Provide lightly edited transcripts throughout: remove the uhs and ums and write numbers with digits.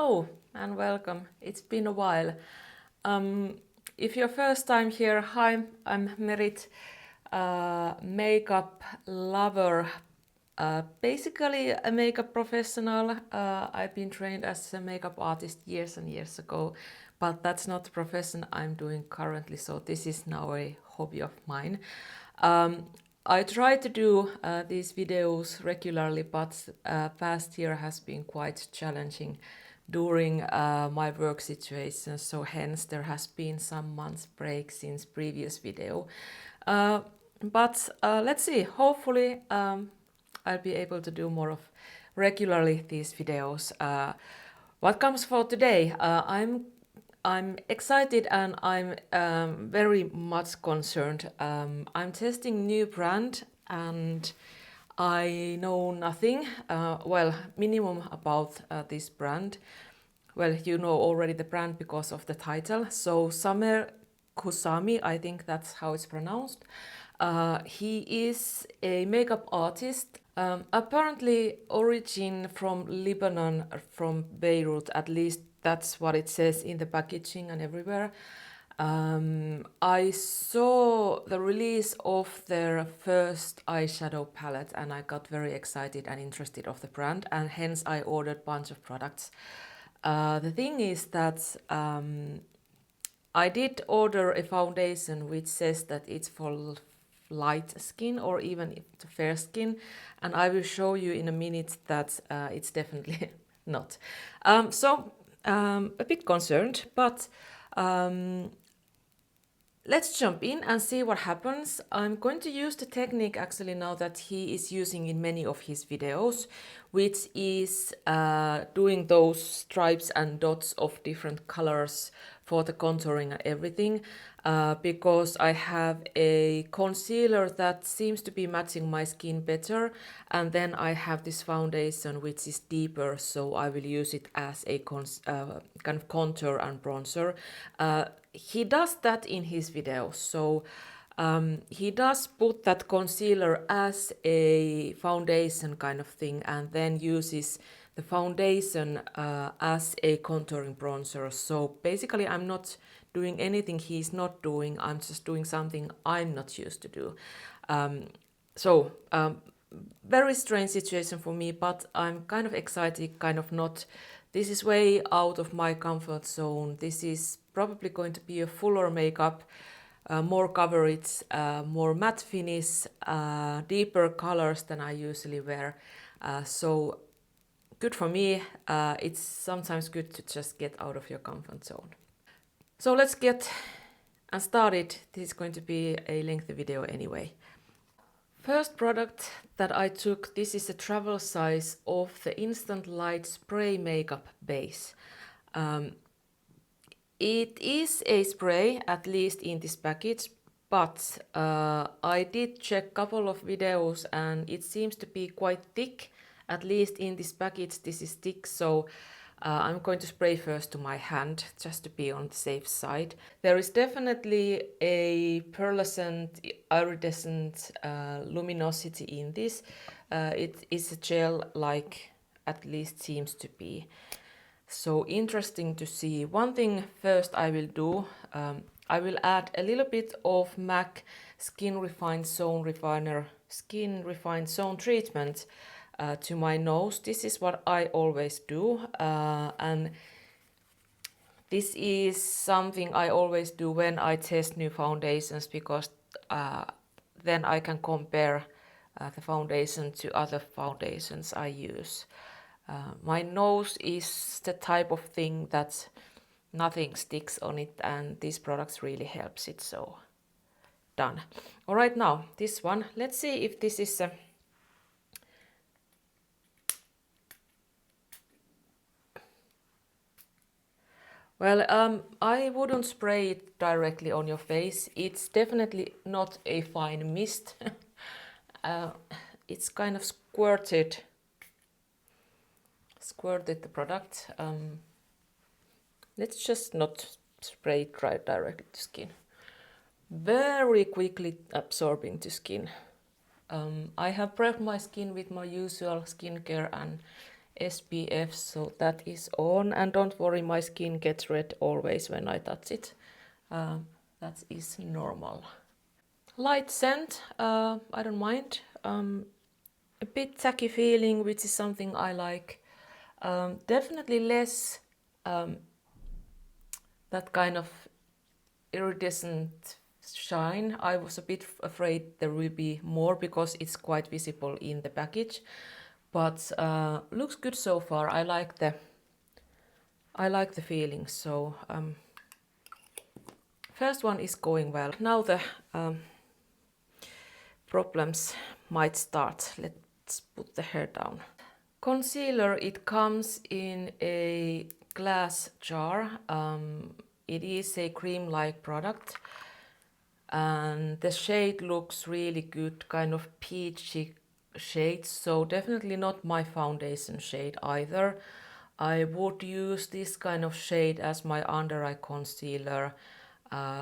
Hello and welcome. It's been a while. If you're first time here, hi, I'm Merit, makeup lover, basically a makeup professional. I've been trained as a makeup artist years and years ago, but that's not the profession I'm doing currently, so this is now a hobby of mine. I try to do these videos regularly, but past year has been quite challenging during my work situation, so hence there has been some months break since previous video. But let's see, hopefully I'll be able to do more of regularly these videos. What comes for today? I'm excited and I'm very much concerned. I'm testing new brand and I know nothing, well, minimum about this brand. Well, you know already the brand because of the title. So Samer Khoumazi, I think that's how it's pronounced. He is a makeup artist, apparently origin from Lebanon, from Beirut, at least that's what it says in the packaging and everywhere. I saw the release of their first eyeshadow palette and I got very excited and interested of the brand, and hence I ordered a bunch of products. The thing is that I did order a foundation which says that it's for light skin or even fair skin, and I will show you in a minute that it's definitely not. A bit concerned, but let's jump in and see what happens. I'm going to use the technique actually now that he is using in many of his videos, which is doing those stripes and dots of different colors for the contouring and everything, because I have a concealer that seems to be matching my skin better, and then I have this foundation which is deeper, so I will use it as a kind of contour and bronzer. He does that in his videos, so he does put that concealer as a foundation kind of thing and then uses the foundation as a contouring bronzer. So basically I'm not doing anything he's not doing, I'm just doing something I'm not used to do. Very strange situation for me, but I'm kind of excited, kind of not. This is way out of my comfort zone. This is probably going to be a fuller makeup, more coverage, more matte finish, deeper colors than I usually wear. So good for me. It's sometimes good to just get out of your comfort zone. So let's get started. This is going to be a lengthy video anyway. First product that I took, this is a travel size of the Instant Light Spray Makeup Base. It is a spray, at least in this package, but I did check a couple of videos and it seems to be quite thick. At least in this package this is thick, so I'm going to spray first to my hand just to be on the safe side. There is definitely a pearlescent, iridescent luminosity in this. It is a gel, like at least seems to be. So interesting to see. One thing first I will do, I will add a little bit of MAC Skin Refined Zone Refiner, Skin Refined Zone Treatment to my nose. This is what I always do, and this is something I always do when I test new foundations, because then I can compare the foundation to other foundations I use. My nose is the type of thing that nothing sticks on it, and these products really helps it, so done. All right, now this one, let's see if this is a well, I wouldn't spray it directly on your face. It's definitely not a fine mist. It's kind of squirted the product. Let's just not spray it right directly to skin. Very quickly absorbing to skin. I have prepped my skin with my usual skincare and SPF, so that is on. And don't worry, my skin gets red always when I touch it. That is normal. Light scent, I don't mind. A bit tacky feeling, which is something I like. Definitely less that kind of iridescent shine. I was a bit afraid there will be more because it's quite visible in the package, but looks good so far. I like the feeling. So first one is going well. Now the problems might start. Let's put the hair down. Concealer, it comes in a glass jar. It is a cream-like product, and the shade looks really good, kind of peachy shade, so definitely not my foundation shade either. I would use this kind of shade as my under eye concealer,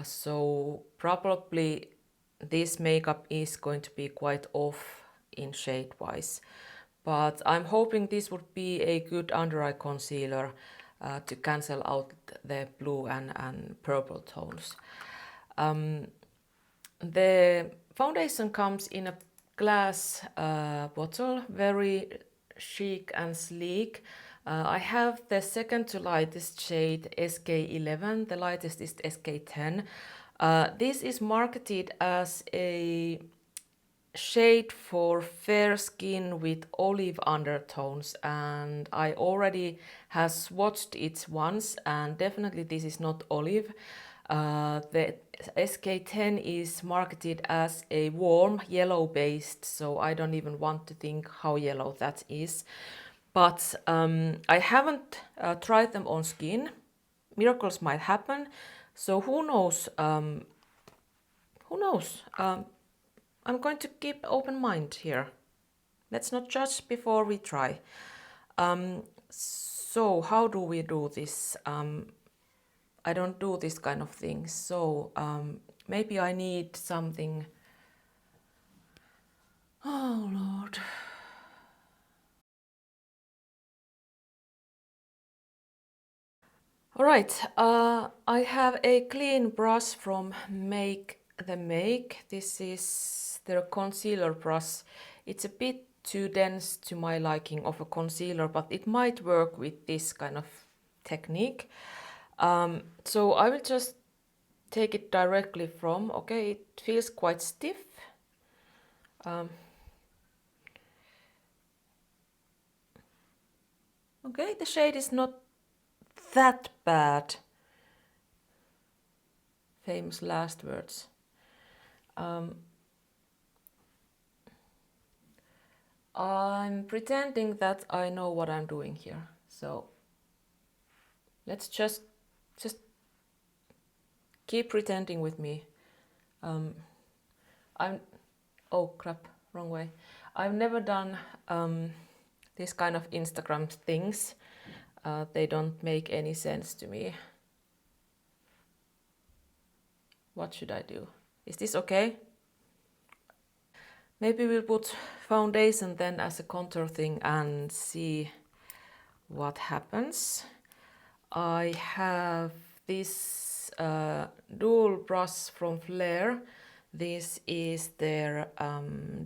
so probably this makeup is going to be quite off in shade wise, but I'm hoping this would be a good under eye concealer to cancel out the blue and purple tones. The foundation comes in a glass bottle, very chic and sleek. I have the second to lightest shade, SK11, the lightest is SK10. This is marketed as a shade for fair skin with olive undertones, and I already have swatched it once, and definitely this is not olive. The SK10 is marketed as a warm yellow based, so I don't even want to think how yellow that is. But I haven't tried them on skin. Miracles might happen, so who knows? Who knows? I'm going to keep open mind here. Let's not judge before we try. So how do we do this? I don't do this kind of thing, so maybe I need something. Oh Lord. All right, I have a clean brush from Make the Make. This is their concealer brush. It's a bit too dense to my liking of a concealer, but it might work with this kind of technique. So I will just take it directly from, okay, it feels quite stiff. Okay, the shade is not that bad. Famous last words. I'm pretending that I know what I'm doing here. So let's just keep pretending with me. Oh crap, wrong way. I've never done this kind of Instagram things. They don't make any sense to me. What should I do? Is this okay? Maybe we'll put foundation then as a contour thing and see what happens. I have this dual brush from Flare. This is their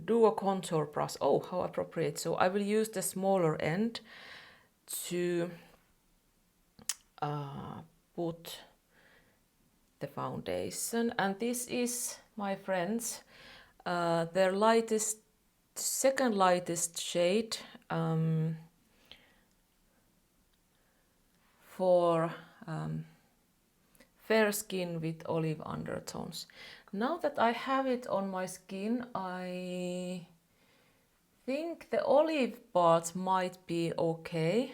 duo contour brush. Oh, how appropriate. So I will use the smaller end to put the foundation. And this is, my friends, their second lightest shade for fair skin with olive undertones. Now that I have it on my skin, I think the olive part might be okay,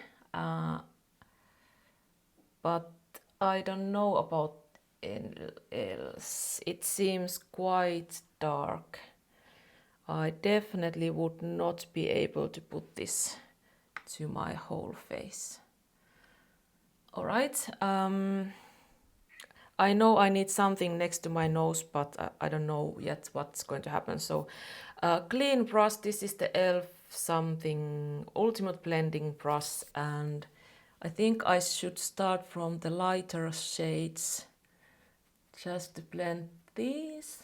but I don't know about else. It seems quite dark. I definitely would not be able to put this to my whole face. All right. I know I need something next to my nose, but I don't know yet what's going to happen. So clean brush, this is the e.l.f. something ultimate blending brush, and I think I should start from the lighter shades just to blend these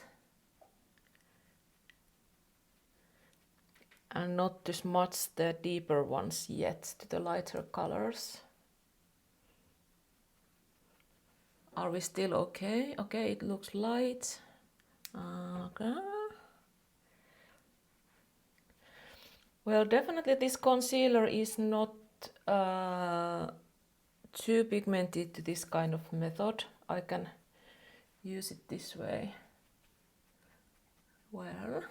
and not to smudge the deeper ones yet to the lighter colors. Are we still okay? Okay, it looks light. Okay. Well, definitely this concealer is not too pigmented to this kind of method. I can use it this way. Well,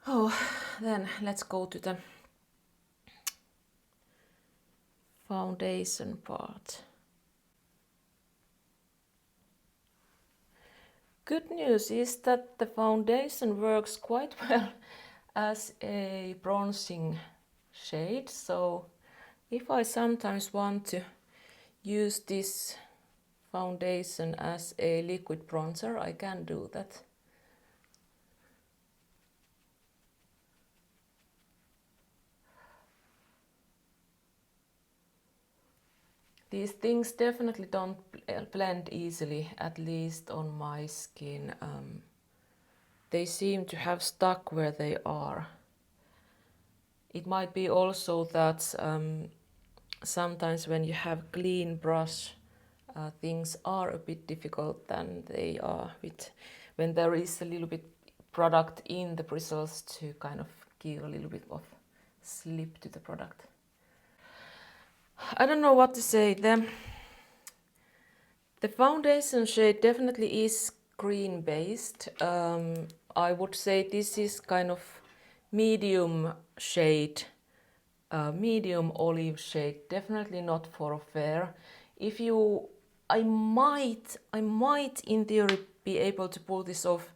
oh, then let's go to the foundation part. Good news is that the foundation works quite well as a bronzing shade. So if I sometimes want to use this foundation as a liquid bronzer, I can do that. These things definitely don't blend easily, at least on my skin. They seem to have stuck where they are. It might be also that sometimes when you have clean brush, things are a bit difficult than they are with when there is a little bit product in the bristles to kind of give a little bit of slip to the product. I don't know what to say. The foundation shade definitely is green based. I would say this is kind of medium shade, medium olive shade, definitely not for fair. If you, I might in theory be able to pull this off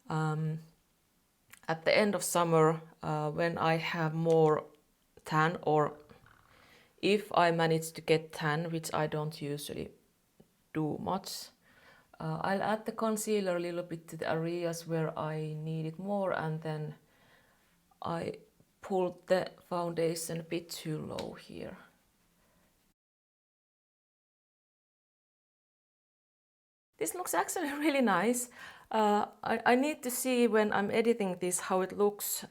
at the end of summer when I have more tan, or if I manage to get tan, which I don't usually do much. I'll add the concealer a little bit to the areas where I need it more, and then I pulled the foundation a bit too low here. This looks actually really nice. I need to see when I'm editing this how it looks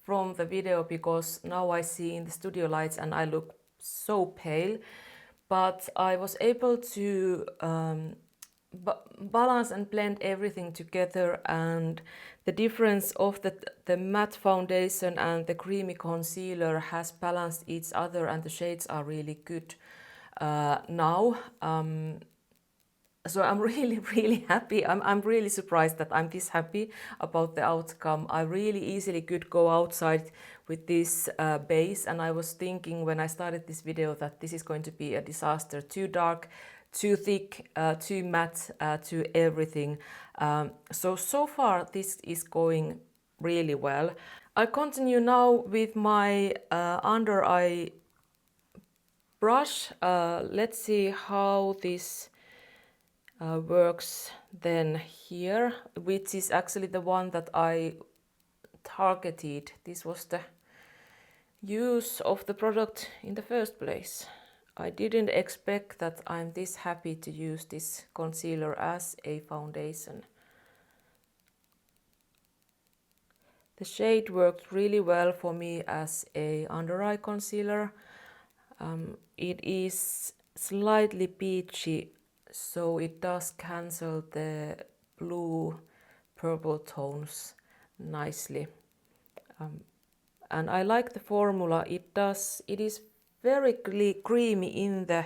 from the video, because now I see in the studio lights and I look so pale. But I was able to balance and blend everything together, and the difference of the matte foundation and the creamy concealer has balanced each other, and the shades are really good now. So I'm really happy. I'm really surprised that I'm this happy about the outcome. I really easily could go outside with this base, and I was thinking when I started this video that this is going to be a disaster. Too dark, too thick, too matte, too everything. So far this is going really well. I continue now with my under eye brush. Let's see how this works then here, which is actually the one that I targeted. This was the use of the product in the first place. I didn't expect that I'm this happy to use this concealer as a foundation. The shade worked really well for me as a under eye concealer. It is slightly peachy, so it does cancel the blue purple tones nicely. And I like the formula. It is very creamy in the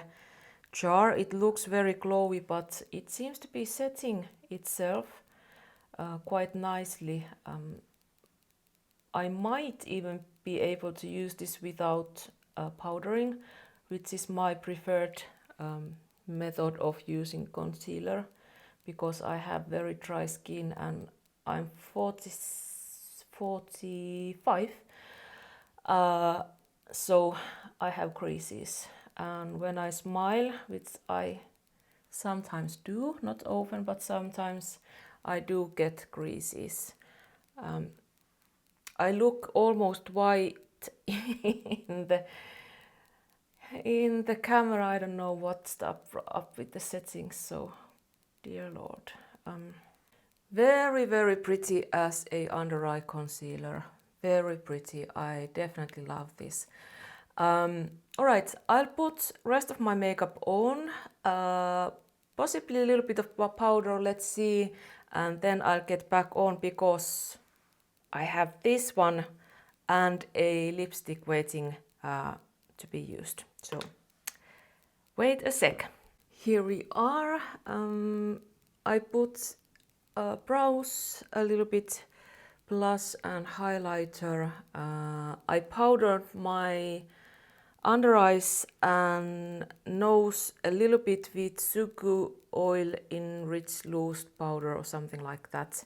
jar. It looks very glowy, but it seems to be setting itself quite nicely. I might even be able to use this without powdering, which is my preferred method of using concealer, because I have very dry skin and I'm 45, So I have creases, and when I smile, which I sometimes do, not often, but sometimes I do get creases. I look almost white in the camera. I don't know what's up with the settings, so dear Lord. Very, very pretty as a under eye concealer. Very pretty. I definitely love this. All right, I'll put rest of my makeup on. Possibly a little bit of powder, let's see. And then I'll get back on because I have this one and a lipstick waiting to be used. So wait a sec. Here we are. I put brows a little bit, blush and highlighter. I powdered my under eyes and nose a little bit with Sugu oil enriched loose powder or something like that.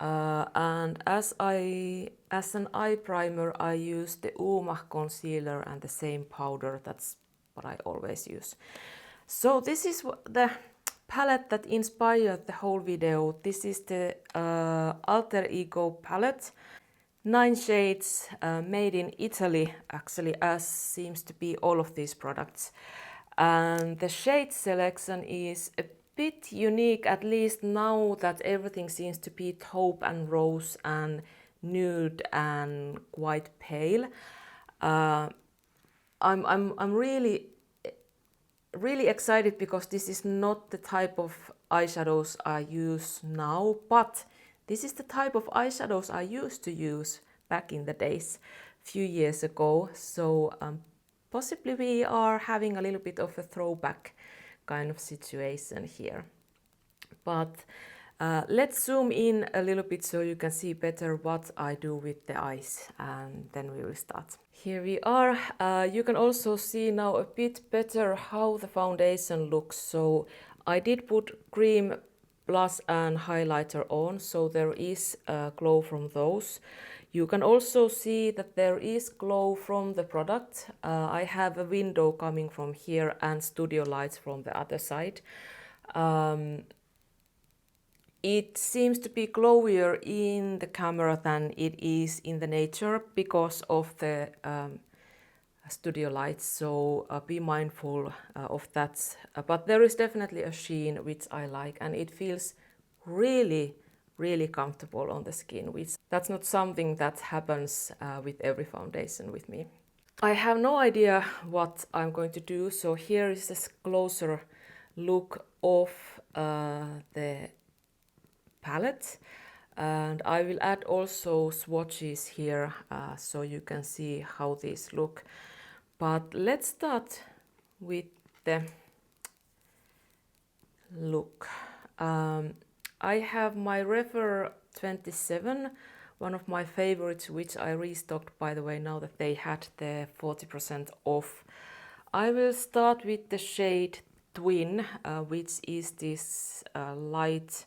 And as an eye primer, I use the Uma concealer and the same powder. That's what I always use. So this is the palette that inspired the whole video. This is the Alter Ego palette. 9 shades, made in Italy, actually, as seems to be all of these products. And the shade selection is a bit unique, at least now that everything seems to be taupe and rose and nude and quite pale. I'm really excited because this is not the type of eyeshadows I use now, but this is the type of eyeshadows I used to use back in the days, few years ago. So possibly we are having a little bit of a throwback kind of situation here. But let's zoom in a little bit so you can see better what I do with the eyes, and then we will start. Here we are. You can also see now a bit better how the foundation looks. So I did put cream blush and highlighter on, so there is a glow from those. You can also see that there is glow from the product. I have a window coming from here and studio lights from the other side. It seems to be glowier in the camera than it is in the nature because of the studio lights, so be mindful of that. But there is definitely a sheen which I like, and it feels really, really comfortable on the skin, which that's not something that happens with every foundation with me. I have no idea what I'm going to do, so here is a closer look of the palette, and I will add also swatches here so you can see how these look. But let's start with the look. I have my Refer 27, one of my favorites, which I restocked, by the way, now that they had the 40% off. I will start with the shade Twin, which is this light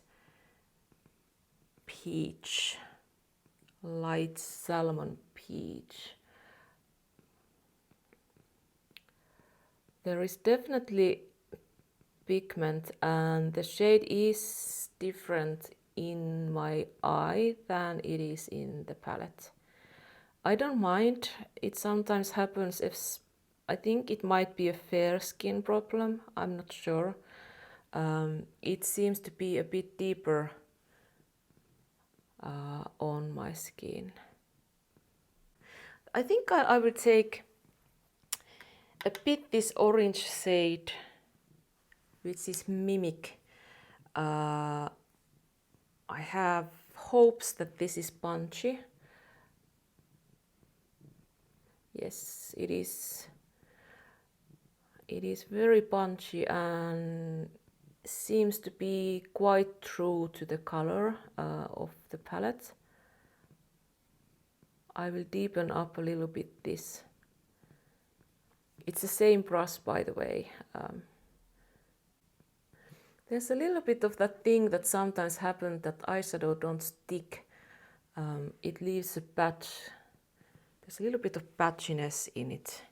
peach, light salmon peach. There is definitely pigment, and the shade is different in my eye than it is in the palette. I don't mind. It sometimes happens if I think it might be a fair skin problem. I'm not sure. It seems to be a bit deeper on my skin. I think I will take a bit this orange shade, which is Mimic. I have hopes that this is punchy. Yes, it is. It is very punchy and seems to be quite true to the color of the palette. I will deepen up a little bit this. It's the same brush, by the way. There's a little bit of that thing that sometimes happens, that eyeshadow don't stick. It leaves a patch. There's a little bit of patchiness in it.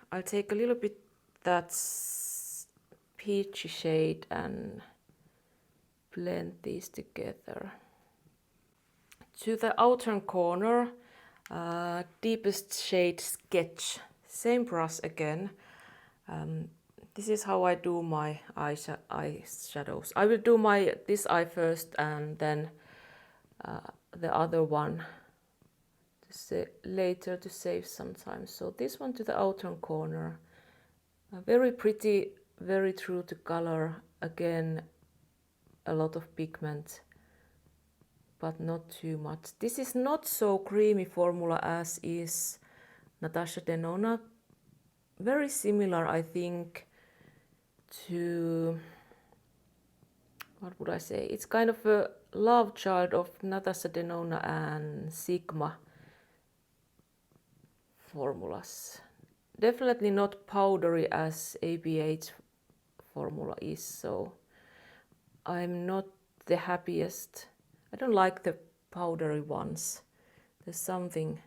I'll take a little bit that's peachy shade and blend these together. To the outer corner, deepest shade Sketch. Same brush again. This is how I do my eyeshadows. I will do this eye first and then the other one later to save some time. So this one to the outer corner. Very pretty, very true to color. Again, a lot of pigment, but not too much. This is not so creamy formula as is Natasha Denona. Very similar, I think, to, what would I say? It's kind of a love child of Natasha Denona and Sigma formulas. Definitely not powdery as ABH formula is, so I'm not the happiest. I don't like the powdery ones. There's something,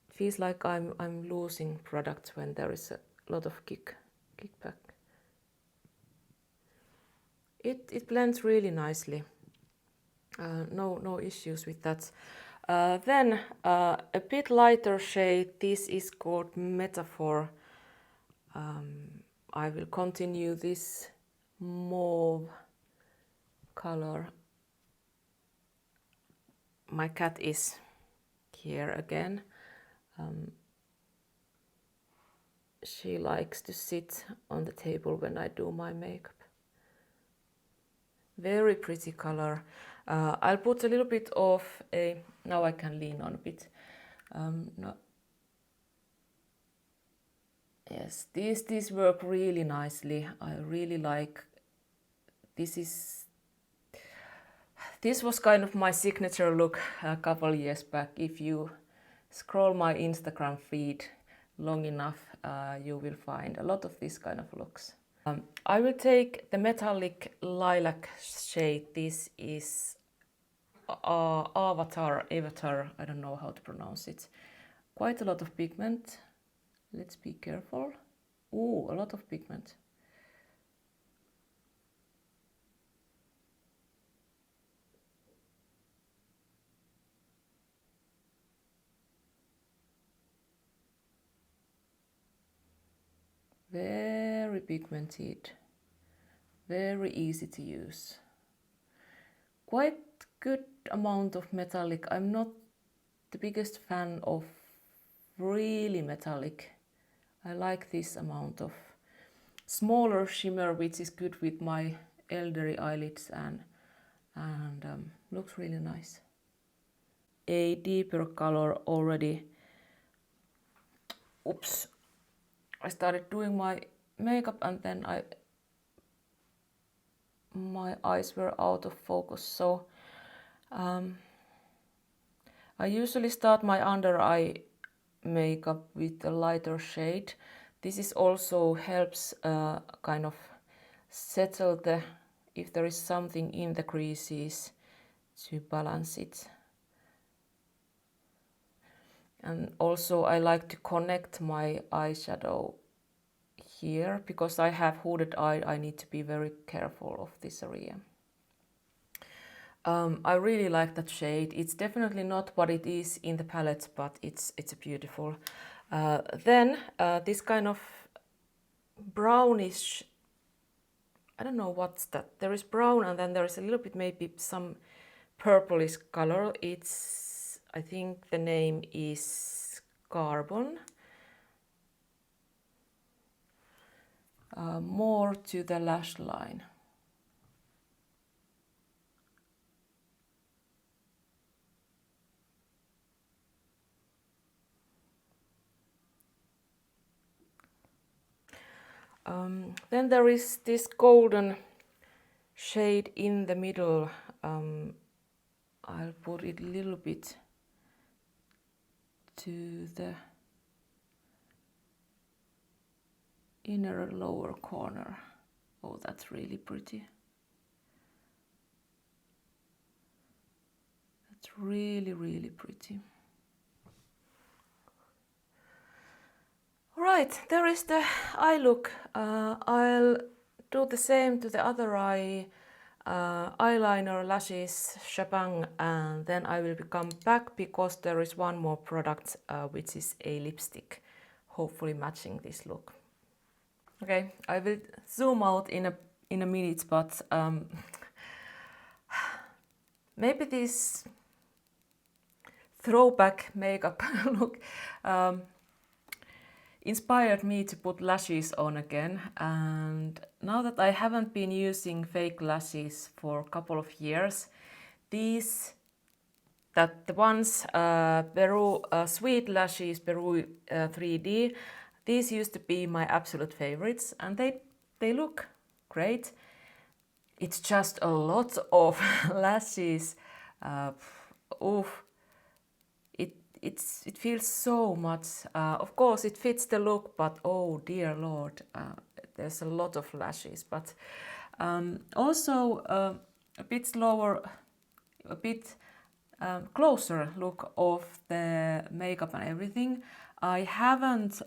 feels like I'm losing products when there is a lot of kickback. It blends really nicely. No issues with that. Then a bit lighter shade. This is called Metaphor. I will continue this mauve color. My cat is here again. She likes to sit on the table when I do my makeup. Very pretty color. I'll put a little bit of a, now I can lean on a bit. No. Yes, these work really nicely. I really like, this was kind of my signature look a couple years back. If you scroll my Instagram feed long enough, you will find a lot of this kind of looks. I will take the metallic lilac shade. This is Avatar, I don't know how to pronounce it. Quite a lot of pigment. Let's be careful. Ooh, a lot of pigment. Very pigmented, very easy to use. Quite good amount of metallic. I'm not the biggest fan of really metallic. I like this amount of smaller shimmer, which is good with my elderly eyelids and looks really nice. A deeper color already. Oops. I started doing my makeup and then my eyes were out of focus, so I usually start my under eye makeup with a lighter shade. This is also helps kind of settle if there is something in the creases to balance it. And also I like to connect my eyeshadow here, because I have hooded eye. I need to be very careful of this area. I really like that shade. It's definitely not what it is in the palette, but it's beautiful. Then this kind of brownish, I don't know what's that. There is brown and then there is a little bit maybe some purplish color. It's, I think the name is Carbon. More to the lash line. Then there is this golden shade in the middle. I'll put it a little bit to the inner lower corner. Oh, that's really pretty. That's really, really pretty. Right, there is the eye look. I'll do the same to the other eye, eyeliner, lashes, shabang, and then I will come back because there is one more product which is a lipstick, hopefully matching this look. Okay, I will zoom out in a minute, but maybe this throwback makeup look inspired me to put lashes on again, and now that I haven't been using fake lashes for a couple of years, the ones Peru Sweet Lashes Peru 3D, these used to be my absolute favorites, and they look great. It's just a lot of lashes. Oof. It feels so much. Of course, it fits the look, but oh dear Lord, there's a lot of lashes. But also a bit slower, a bit closer look of the makeup and everything. I haven't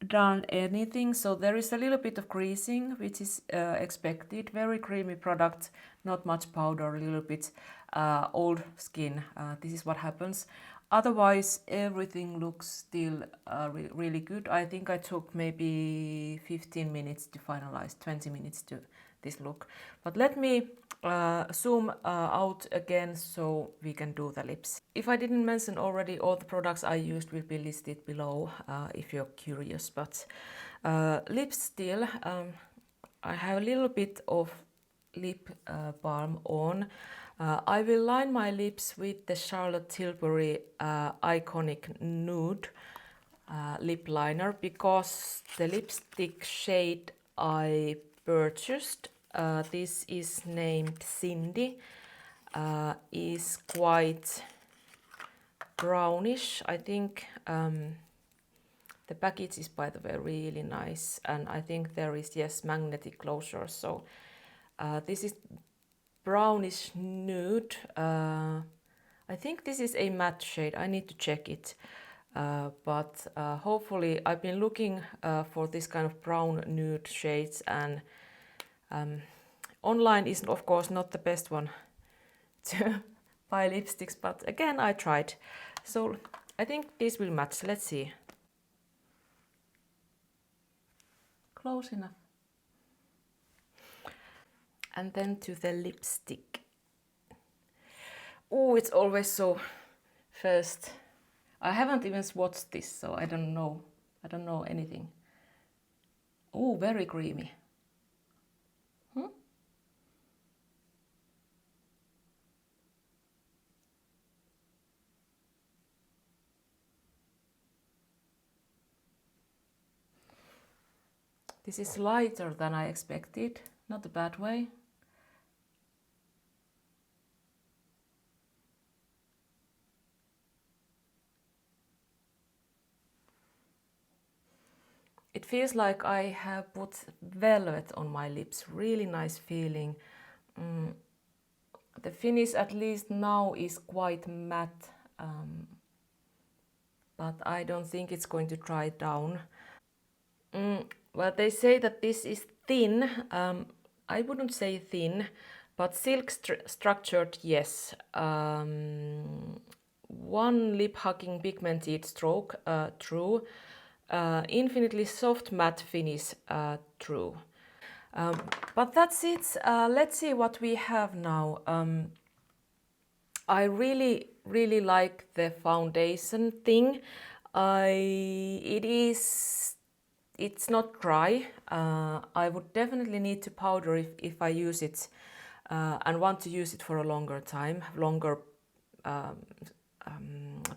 done anything, so there is a little bit of creasing, which is expected. Very creamy product, not much powder, a little bit old skin. This is what happens. Otherwise, everything looks still really good. I think I took maybe 15 minutes to finalize, 20 minutes to this look. But let me zoom out again so we can do the lips. If I didn't mention already, all the products I used will be listed below if you're curious. But lips still, I have a little bit of lip balm on. I will line my lips with the Charlotte Tilbury Iconic Nude lip liner because the lipstick shade I purchased, this is named Cindy, is quite brownish. I think the package is, by the way, really nice, and I think there is, yes, magnetic closure. So this is brownish nude. I think this is a matte shade. I need to check it. But hopefully, I've been looking for this kind of brown nude shades, and online is of course not the best one to buy lipsticks, but again I tried. So I think this will match. Let's see. Close enough. And then to the lipstick. Oh, it's always so first. I haven't even swatched this, so I don't know. I don't know anything. Oh, very creamy. This is lighter than I expected, not a bad way. It feels like I have put velvet on my lips, really nice feeling. The finish, at least now, is quite matte, but I don't think it's going to dry down. Well, they say that this is thin. I wouldn't say thin, but silk structured, yes. One lip hugging pigmented stroke, true. Infinitely soft matte finish, true. But that's it. Let's see what we have now. I really like the foundation thing. It's not dry. I would definitely need to powder if I use it and want to use it for a longer time, the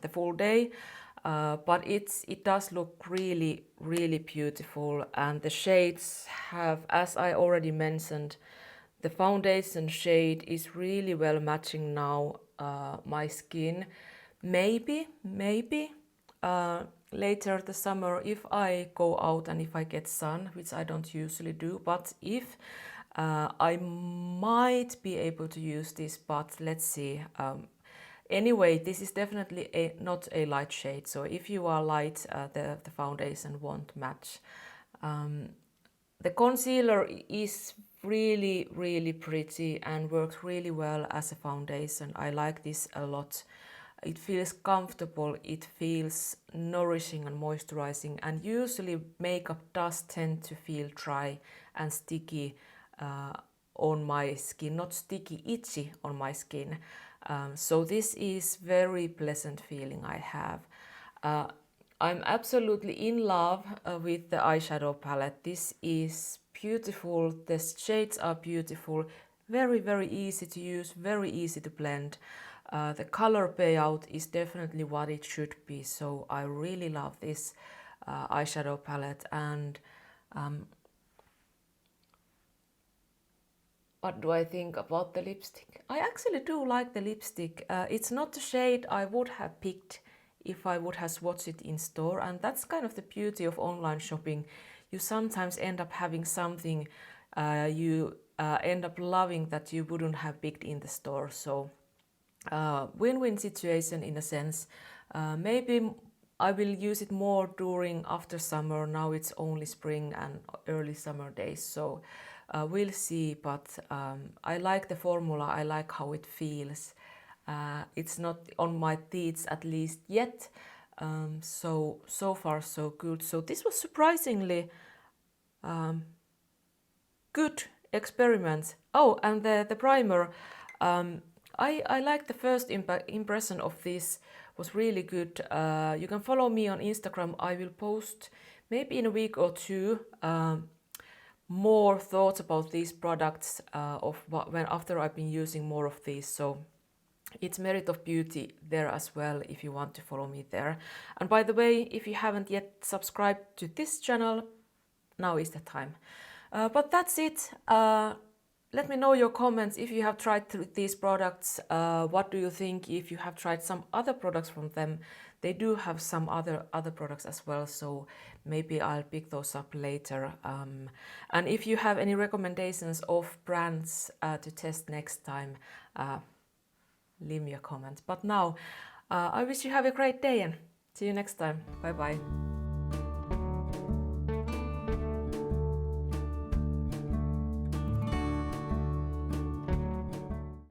full day. But it does look really beautiful, and the shades have, as I already mentioned, the foundation shade is really well matching now my skin. Maybe later the summer, if I go out and if I get sun, which I don't usually do, but if I might be able to use this, but let's see. Anyway, this is definitely not a light shade, so if you are light, the foundation won't match. The concealer is really, really pretty and works really well as a foundation. I like this a lot. It feels comfortable, it feels nourishing and moisturizing, and usually makeup does tend to feel dry and sticky on my skin, not sticky, itchy on my skin. So this is very pleasant feeling I have. I'm absolutely in love with the eyeshadow palette. This is beautiful, the shades are beautiful, very, very easy to use, very easy to blend. The color payout is definitely what it should be, so I really love this eyeshadow palette. And what do I think about the lipstick? I actually do like the lipstick. It's not the shade I would have picked if I would have swatched it in store, and that's kind of the beauty of online shopping. You sometimes end up having something you end up loving that you wouldn't have picked in the store. So win-win situation in a sense. Maybe I will use it more during after summer. Now it's only spring and early summer days, so we'll see. But I like the formula, I like how it feels. It's not on my teeth at least yet, so far so good. So this was surprisingly good experiment. Oh, and the primer, I like the first impression of this, was really good. You can follow me on Instagram. I will post maybe in a week or two more thoughts about these products after I've been using more of these. So it's Merit of Beauty there as well if you want to follow me there. And by the way, if you haven't yet subscribed to this channel, now is the time. But that's it. Let me know your comments if you have tried these products. What do you think if you have tried some other products from them? They do have some other products as well, so maybe I'll pick those up later. And if you have any recommendations of brands to test next time, leave me a comment. But now, I wish you have a great day and see you next time. Bye bye.